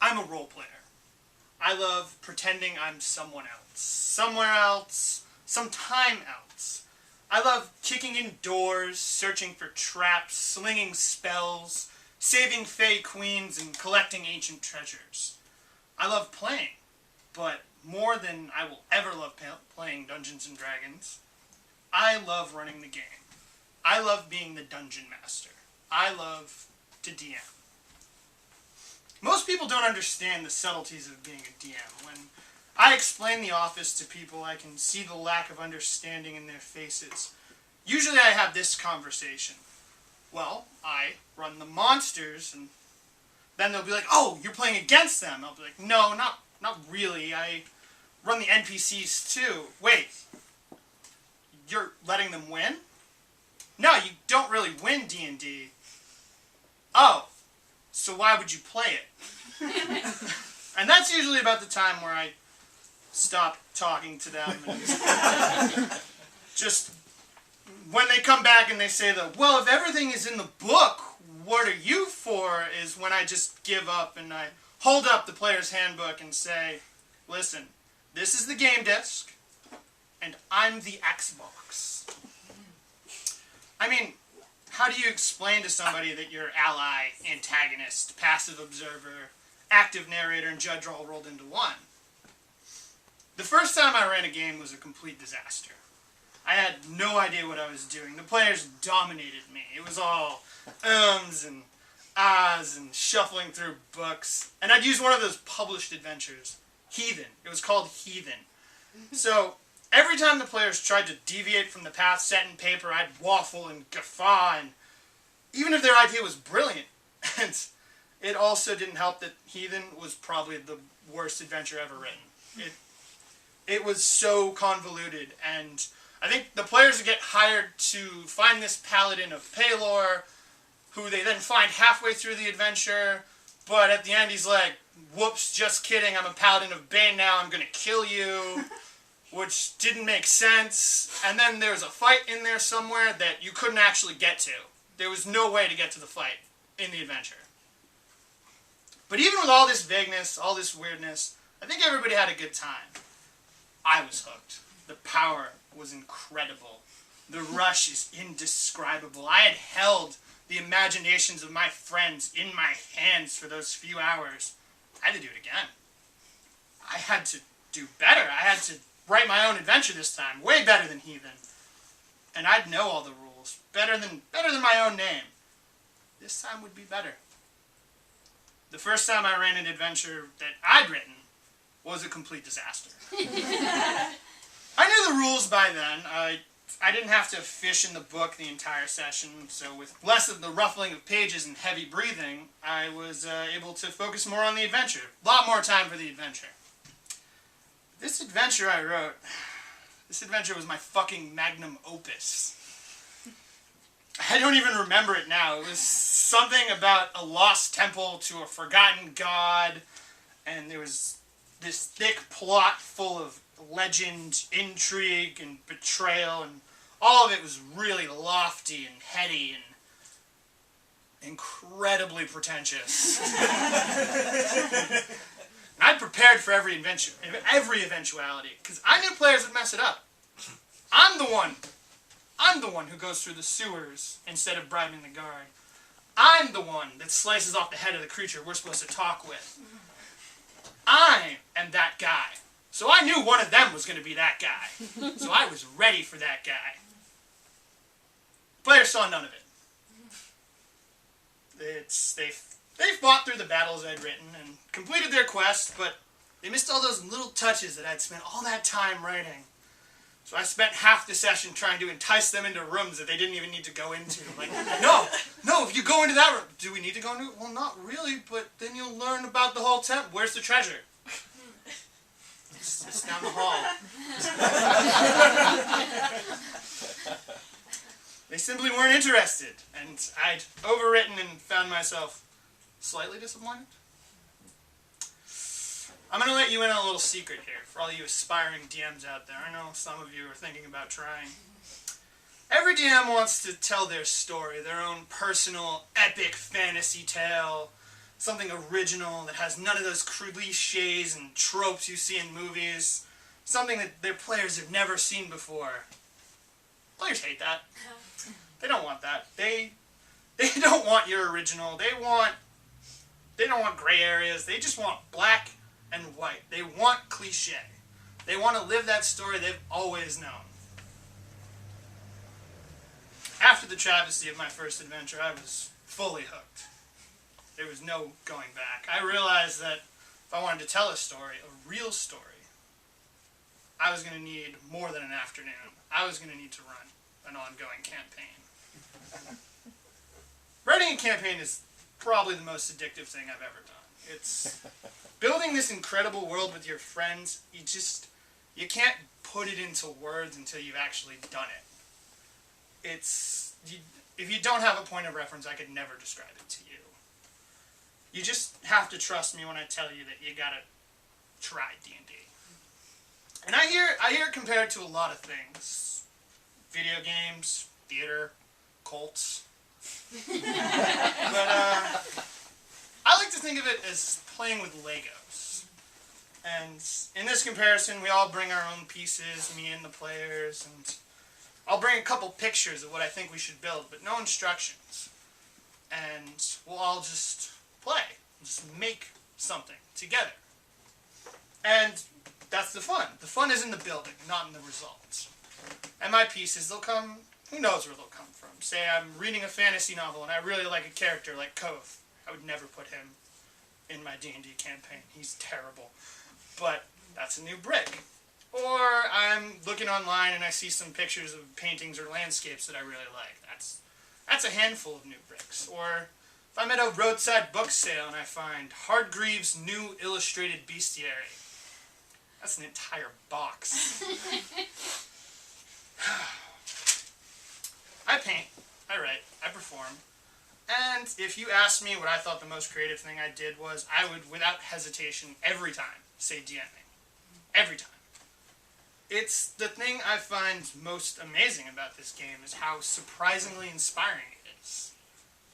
I'm a role player. I love pretending I'm someone else, somewhere else, sometime else. I love kicking in doors, searching for traps, slinging spells, saving fey queens, and collecting ancient treasures. I love playing, but more than I will ever love playing Dungeons & Dragons, I love running the game. I love being the dungeon master. I love to DM. Most people don't understand the subtleties of being a DM. When I explain the office to people, I can see the lack of understanding in their faces. Usually I have this conversation. Well, I run the monsters, and then they'll be like, oh, you're playing against them. I'll be like, no, not really. I run the NPCs too. Wait, you're letting them win? No, you don't really win D&D. Oh, so why would you play it? And that's usually about the time where I stop talking to them. And just when they come back and they say well, if everything is in the book, what are you for, is when I just give up and I hold up the player's handbook and say, listen, this is the game disc, and I'm the Xbox. I mean, how do you explain to somebody that you're ally, antagonist, passive observer, active narrator, and judge all rolled into one? The first time I ran a game was a complete disaster. I had no idea what I was doing. The players dominated me. It was all ums and ahs and shuffling through books. And I'd use one of those published adventures, Heathen. It was called Heathen. So every time the players tried to deviate from the path set in paper, I'd waffle and guffaw, and even if their idea was brilliant, and it also didn't help that Heathen was probably the worst adventure ever written. It was so convoluted, and I think the players would get hired to find this paladin of Palor, who they then find halfway through the adventure, but at the end he's like, whoops, just kidding, I'm a paladin of Bane now, I'm gonna kill you, which didn't make sense. And then there was a fight in there somewhere that you couldn't actually get to. There was no way to get to the fight in the adventure. But even with all this vagueness, all this weirdness, I think everybody had a good time. I was hooked. The power was incredible. The rush is indescribable. I had held the imaginations of my friends in my hands for those few hours. I had to do it again. I had to do better. I had to write my own adventure this time, way better than Heathen. And I'd know all the rules, better than my own name. This time would be better. The first time I ran an adventure that I'd written was a complete disaster. I knew the rules by then. I didn't have to fish in the book the entire session, so with less of the ruffling of pages and heavy breathing, I was able to focus more on the adventure. A lot more time for the adventure. This adventure I wrote, this adventure was my fucking magnum opus. I don't even remember it now. It was something about a lost temple to a forgotten god, and there was this thick plot full of legend, intrigue, and betrayal, and all of it was really lofty and heady and incredibly pretentious. I'd prepared for every eventuality, because I knew players would mess it up. I'm the one who goes through the sewers instead of bribing the guard. I'm the one that slices off the head of the creature we're supposed to talk with. I am that guy. So I knew one of them was going to be that guy. So I was ready for that guy. Players saw none of it. They fought through the battles I'd written and completed their quest, but they missed all those little touches that I'd spent all that time writing. So I spent half the session trying to entice them into rooms that they didn't even need to go into. Like, no, if you go into that room, do we need to go into it? Well, not really, but then you'll learn about the whole temple. Where's the treasure? It's down the hall. They simply weren't interested, and I'd overwritten and found myself slightly disappointed. I'm going to let you in on a little secret here for all you aspiring DMs out there. I know some of you are thinking about trying. Every DM wants to tell their story, their own personal epic fantasy tale, something original that has none of those cliches and tropes you see in movies. Something that their players have never seen before. Players hate that. They don't want that. They don't want your original. They don't want gray areas. They just want black and white. They want cliche. They want to live that story they've always known. After the travesty of my first adventure, I was fully hooked. There was no going back. I realized that if I wanted to tell a story, a real story, I was going to need more than an afternoon. I was going to need to run an ongoing campaign. Writing a campaign is probably the most addictive thing I've ever done. It's building this incredible world with your friends. You can't put it into words until you've actually done it. If you don't have a point of reference, I could never describe it to you. You just have to trust me when I tell you that you gotta try D&D. And I hear it compared to a lot of things. Video games, theater, cults. But I like to think of it as playing with Legos. And in this comparison, we all bring our own pieces, me and the players, and I'll bring a couple pictures of what I think we should build, but no instructions. And we'll all just play, just make something together. And that's the fun. The fun is in the building, not in the results. And my pieces, they'll come, who knows where they'll come from. Say I'm reading a fantasy novel and I really like a character like Koth. I would never put him in my D&D campaign. He's terrible. But that's a new brick. Or I'm looking online and I see some pictures of paintings or landscapes that I really like. That's a handful of new bricks. Or if I'm at a roadside book sale and I find Hardgreaves' new illustrated bestiary. That's an entire box. I paint, I write, I perform. And if you asked me what I thought the most creative thing I did was, I would, without hesitation, every time, say DMing. Every time. It's the thing I find most amazing about this game is how surprisingly inspiring it is.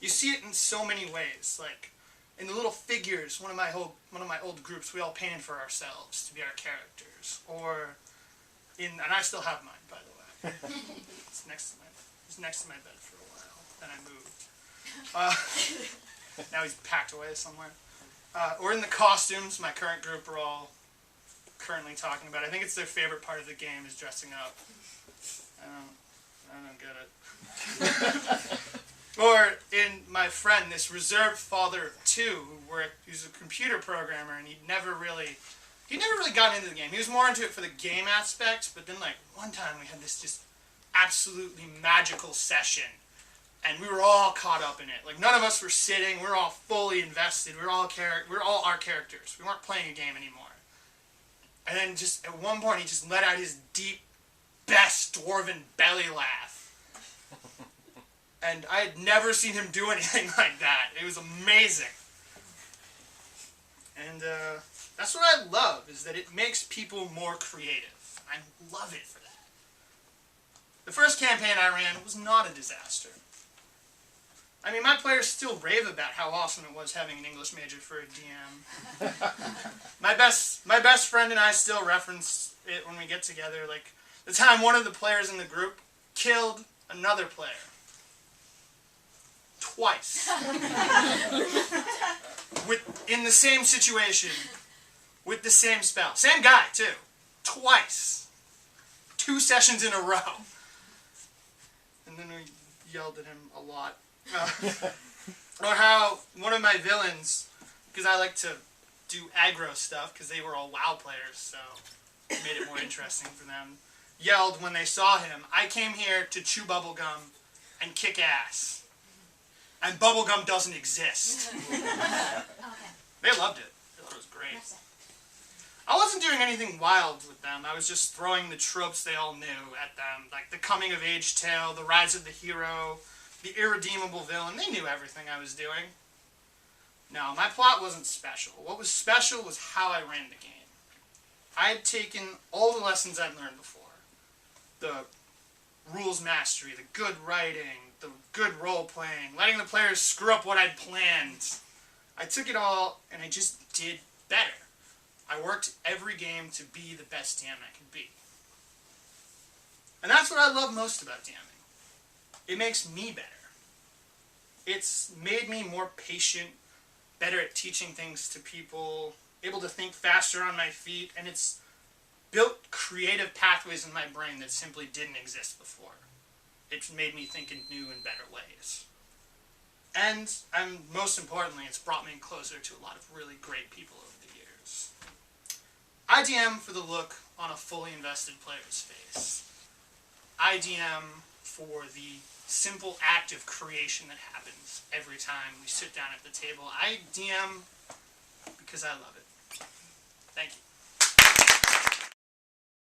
You see it in so many ways, like in the little figures, one of my old groups, we all painted for ourselves to be our characters. Or and I still have mine, by the way. It's next to my bed for a while. Then I moved. Now he's packed away somewhere. Or in the costumes, my current group are all currently talking about. I think it's their favorite part of the game is dressing up. I don't get it. Or in my friend, this reserved father of two, who's a computer programmer, and he'd never really gotten into the game. He was more into it for the game aspect, but then like one time we had this just absolutely magical session, and we were all caught up in it. Like none of us were sitting. We were all fully invested. We were all our characters. We weren't playing a game anymore. And then just at one point, he just let out his deep, best dwarven belly laugh. And I had never seen him do anything like that. It was amazing. And that's what I love, is that it makes people more creative. I love it for that. The first campaign I ran was not a disaster. I mean, my players still rave about how awesome it was having an English major for a DM. My best friend and I still reference it when we get together. Like, the time one of the players in the group killed another player. Twice. In the same situation. With the same spell. Same guy, too. Twice. 2 sessions in a row. And then we yelled at him a lot. Or how one of my villains, because I like to do aggro stuff, because they were all WoW players, so it made it more interesting for them, yelled when they saw him, "I came here to chew bubblegum and kick ass. And bubblegum doesn't exist." Okay. They loved it. They thought it was great. I wasn't doing anything wild with them. I was just throwing the tropes they all knew at them, like the coming-of-age tale, the rise of the hero, the irredeemable villain. They knew everything I was doing. No, my plot wasn't special. What was special was how I ran the game. I had taken all the lessons I'd learned before. The rules mastery, the good writing, the good role-playing, letting the players screw up what I'd planned. I took it all and I just did better. I worked every game to be the best DM I could be. And that's what I love most about DMing. It makes me better. It's made me more patient, better at teaching things to people, able to think faster on my feet, and it's built creative pathways in my brain that simply didn't exist before. It's made me think in new and better ways. And most importantly, it's brought me closer to a lot of really great people over the years. I DM for the look on a fully invested player's face. I DM for the simple act of creation that happens every time we sit down at the table. I DM because I love it. Thank you.